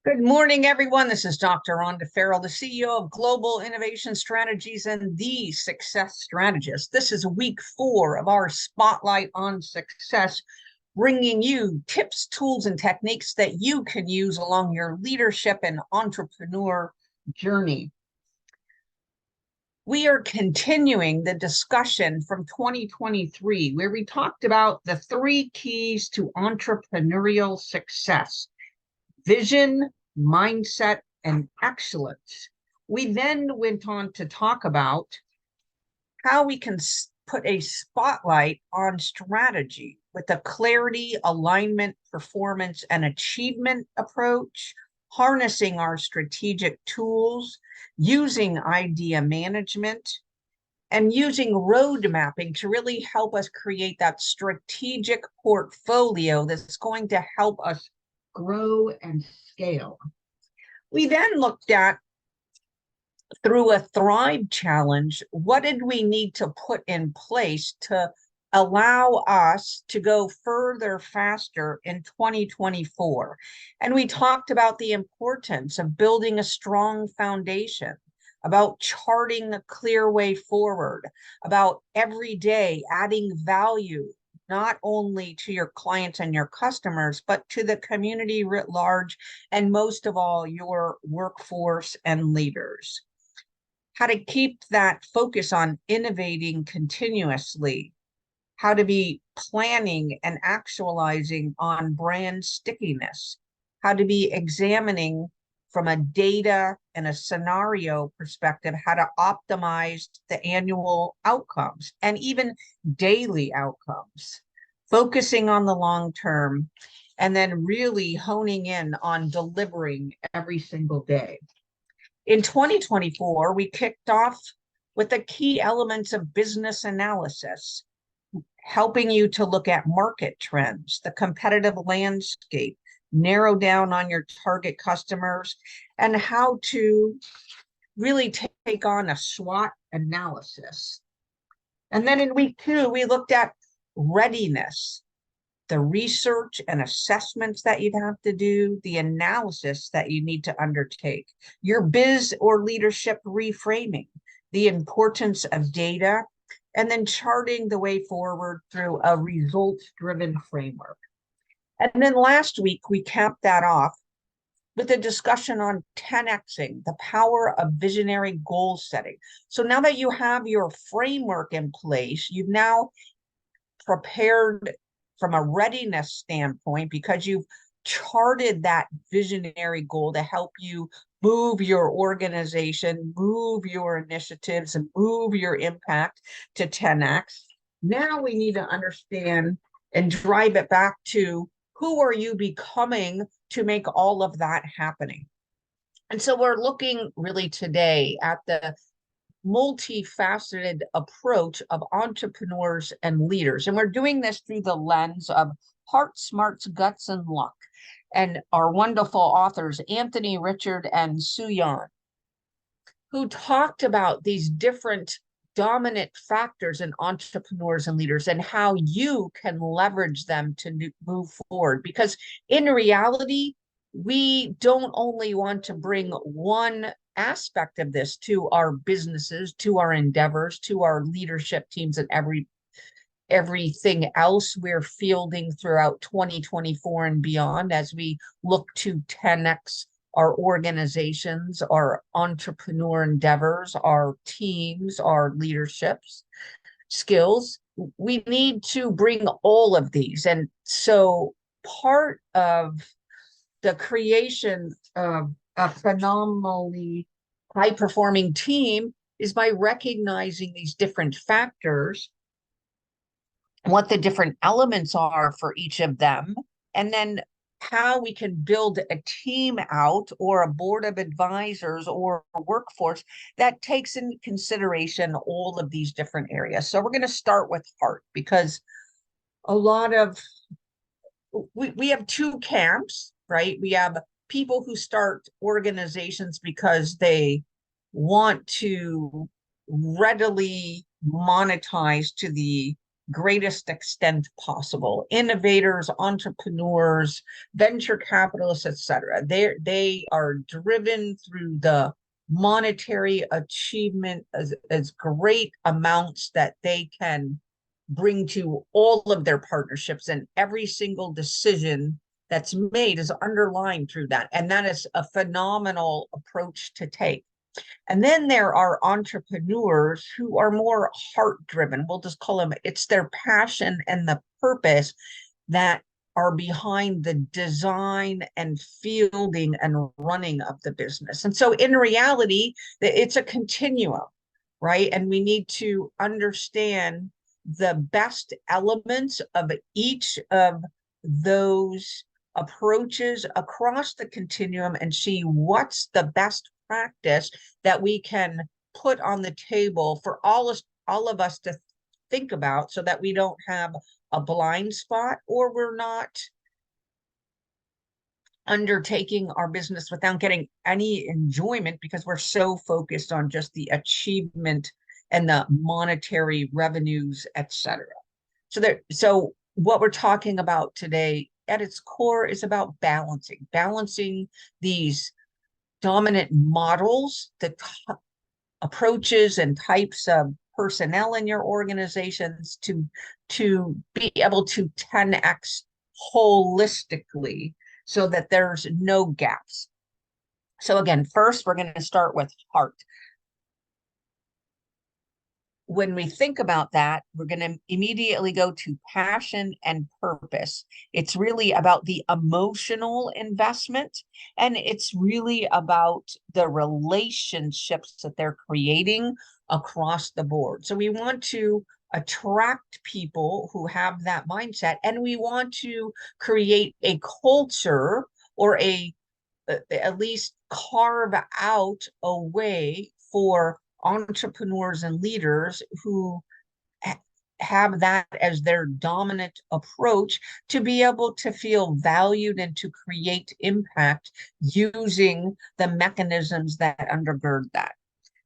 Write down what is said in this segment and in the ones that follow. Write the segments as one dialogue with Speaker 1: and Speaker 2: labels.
Speaker 1: Good morning, everyone. This is Dr. Rhonda Farrell, the CEO of Global Innovation Strategies and the Success Strategist. This is week 4 of our Spotlight on Success, bringing you tips, tools, and techniques that you can use along your leadership and entrepreneur journey. We are continuing the discussion from 2023, where we talked about the 3 keys to entrepreneurial success: vision, mindset, and excellence. We then went on to talk about how we can put a spotlight on strategy with a clarity, alignment, performance, and achievement approach, harnessing our strategic tools, using idea management, and using road mapping to really help us create that strategic portfolio that's going to help us grow and scale. We then looked at, through a Thrive challenge, what did we need to put in place to allow us to go further, faster in 2024. And we talked about the importance of building a strong foundation, about charting a clear way forward, about every day adding value, not only to your clients and your customers, but to the community writ large, and most of all, your workforce and leaders. How to keep that focus on innovating continuously, how to be planning and actualizing on brand stickiness, how to be examining from a data and a scenario perspective, how to optimize the annual outcomes and even daily outcomes, focusing on the long term, and then really honing in on delivering every single day. In 2024, we kicked off with the key elements of business analysis, helping you to look at market trends, the competitive landscape, narrow down on your target customers, and how to really take on a SWOT analysis. And then in week 2, we looked at readiness, the research and assessments that you'd have to do, the analysis that you need to undertake, your biz or leadership reframing, the importance of data, and then charting the way forward through a results-driven framework. And then last week, we capped that off with a discussion on 10xing, the power of visionary goal setting. So now that you have your framework in place, you've now prepared from a readiness standpoint because you've charted that visionary goal to help you move your organization, move your initiatives, and move your impact to 10x. Now we need to understand and drive it back to who are you becoming to make all of that happening. And so we're looking really today at the multifaceted approach of entrepreneurs and leaders. And we're doing this through the lens of heart, smarts, guts, and luck. And our wonderful authors, Anthony, Richard, and Tsun-Yan, who talked about these different dominant factors in entrepreneurs and leaders and how you can leverage them to move forward. Because in reality, we don't only want to bring one aspect of this to our businesses, to our endeavors, to our leadership teams, and everything else we're fielding throughout 2024 and beyond as we look to 10x our organizations, our entrepreneur endeavors, our teams, our leaderships, skills. We need to bring all of these. And so part of the creation of a phenomenally high-performing team is by recognizing these different factors, what the different elements are for each of them, and then how we can build a team out or a board of advisors or a workforce that takes into consideration all of these different areas. So we're going to start with heart, because a lot of we have 2 camps, right? We have people who start organizations because they want to readily monetize to the greatest extent possible. Innovators, entrepreneurs, venture capitalists, etc. They are driven through the monetary achievement as great amounts that they can bring to all of their partnerships, and every single decision that's made is underlined through that. And that is a phenomenal approach to take. And then there are entrepreneurs who are more heart driven. We'll just call them, it's their passion and the purpose that are behind the design and fielding and running of the business. And so in reality, it's a continuum, right? And we need to understand the best elements of each of those approaches across the continuum and see what's the best practice that we can put on the table for all of us to think about, so that we don't have a blind spot, or we're not undertaking our business without getting any enjoyment because we're so focused on just the achievement and the monetary revenues, etc. So what we're talking about today at its core is about balancing these dominant models, the approaches and types of personnel in your organizations to be able to 10x holistically so that there's no gaps. So again, first, we're going to start with heart. When we think about that, we're going to immediately go to passion and purpose. It's really about the emotional investment, and it's really about the relationships that they're creating across the board. So we want to attract people who have that mindset, and we want to create a culture, or at least carve out a way for entrepreneurs and leaders who have that as their dominant approach to be able to feel valued and to create impact using the mechanisms that undergird that.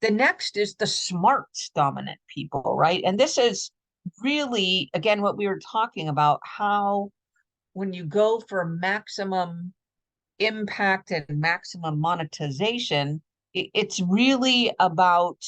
Speaker 1: The next is the smart dominant people, right? And this is really, again, what we were talking about, how when you go for maximum impact and maximum monetization, it's really about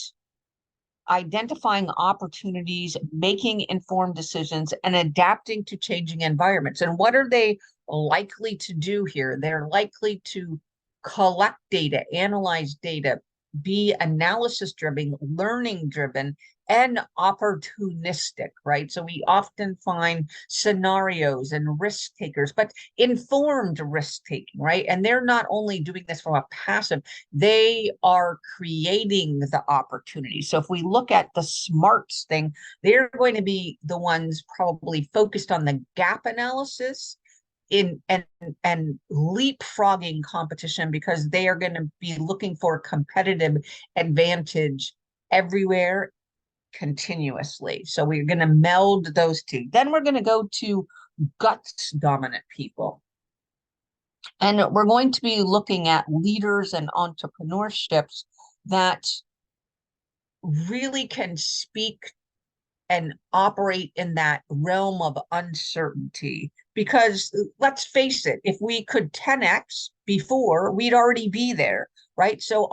Speaker 1: identifying opportunities, making informed decisions, and adapting to changing environments. And what are they likely to do here? They're likely to collect data, analyze data, be analysis driven, learning driven, and opportunistic, right? So we often find scenarios and risk takers, but informed risk taking, right? And they're not only doing this from a passive, they are creating the opportunity. So if we look at the smarts thing, they're going to be the ones probably focused on the gap analysis and leapfrogging competition, because they are going to be looking for competitive advantage everywhere continuously. So we're going to meld those two. Then we're going to go to guts dominant people. And we're going to be looking at leaders and entrepreneurships that really can speak and operate in that realm of uncertainty. Because let's face it, if we could 10x before, we'd already be there, right? So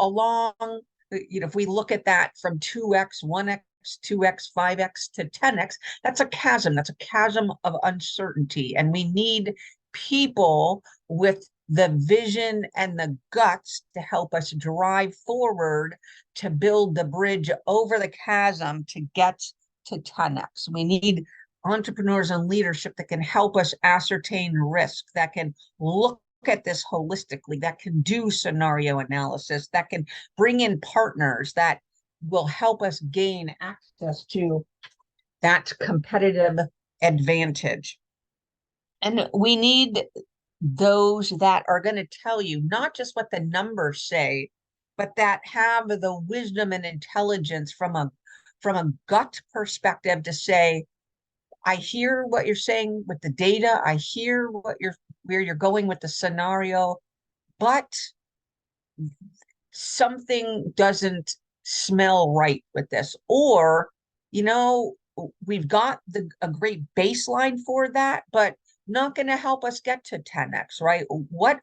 Speaker 1: if we look at that from 2x, 1x, 2x, 5x to 10x, that's a chasm. That's a chasm of uncertainty. And we need people with the vision and the guts to help us drive forward to build the bridge over the chasm to get to 10x. We need entrepreneurs and leadership that can help us ascertain risk, that can look at this holistically, that can do scenario analysis, that can bring in partners that will help us gain access to that competitive advantage. And we need those that are going to tell you not just what the numbers say, but that have the wisdom and intelligence from a gut perspective to say, I hear what you're saying with the data, I hear where you're going with the scenario, but something doesn't smell right with this. Or, we've got a great baseline for that, but not going to help us get to 10x, right? What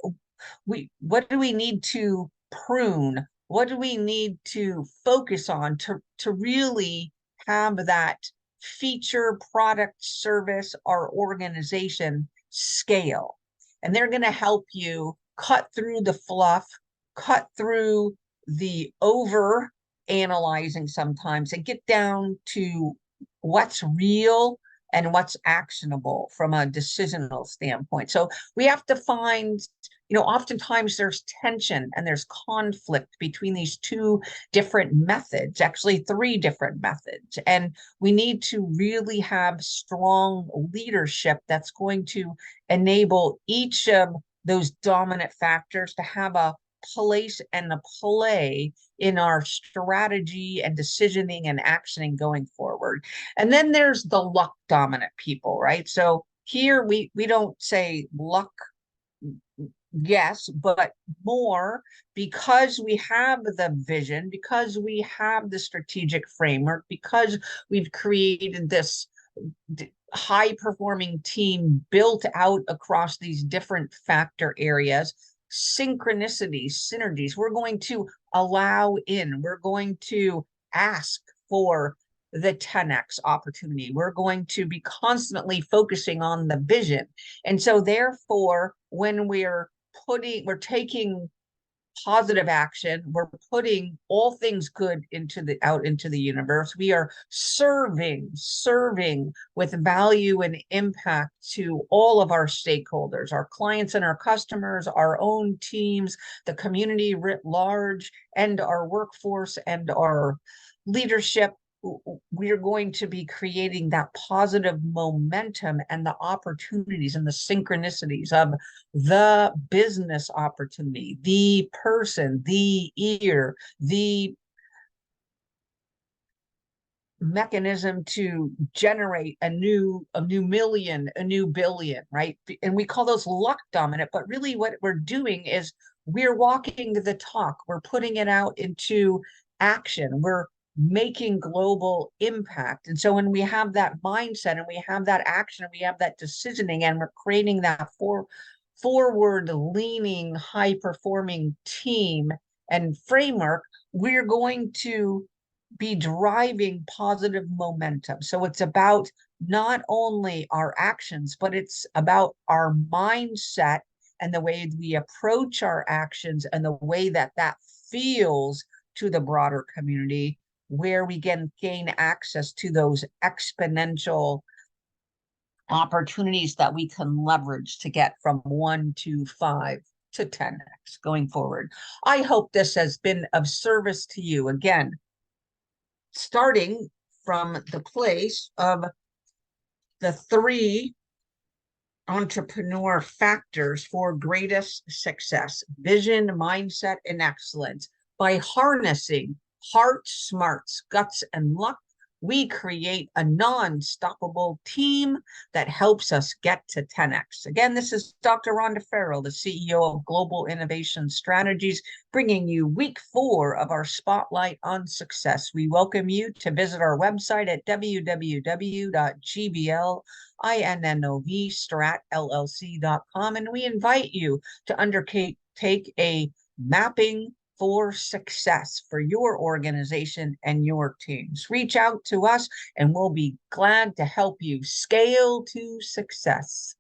Speaker 1: do we need to prune? What do we need to focus on to really have that feature, product, service, our organization scale? And they're going to help you cut through the fluff, cut through the over analyzing sometimes, and get down to what's real and what's actionable from a decisional standpoint. So we have to find, oftentimes there's tension and there's conflict between these two different methods, actually three different methods. And we need to really have strong leadership that's going to enable each of those dominant factors to have a place and a play in our strategy and decisioning and actioning going forward. And then there's the luck dominant people, right? So here we don't say luck, yes, but more, because we have the vision, because we have the strategic framework, because we've created this high performing team built out across these different factor areas, synchronicities, synergies, we're going to allow in, we're going to ask for the 10x opportunity. We're going to be constantly focusing on the vision. And so therefore, when we're taking positive action, we're putting all things good out into the universe, we are serving with value and impact to all of our stakeholders, our clients and our customers, our own teams, the community writ large, and our workforce and our leadership. We are going to be creating that positive momentum and the opportunities and the synchronicities of the business opportunity, the person, the ear, the mechanism to generate a new million, a new billion, right? And we call those luck dominant, but really what we're doing is we're walking the talk. We're putting it out into action. We're making global impact. And so when we have that mindset and we have that action and we have that decisioning and we're creating that forward leaning, high performing team and framework, we're going to be driving positive momentum. So it's about not only our actions, but it's about our mindset and the way we approach our actions and the way that feels to the broader community, where we can gain access to those exponential opportunities that we can leverage to get from 1 to 5 to 10x going forward. I hope this has been of service to you. Again, starting from the place of the 3 entrepreneur factors for greatest success: vision, mindset, and excellence. By harnessing heart, smarts, guts, and luck, we create a non-stoppable team that helps us get to 10x. Again, this is Dr. Rhonda Farrell, the CEO of Global Innovation Strategies, bringing you week 4 of our Spotlight on Success. We welcome you to visit our website at www.gblinnovstratllc.com, and we invite you to undertake a mapping for success for your organization and your teams. Reach out to us and we'll be glad to help you scale to success.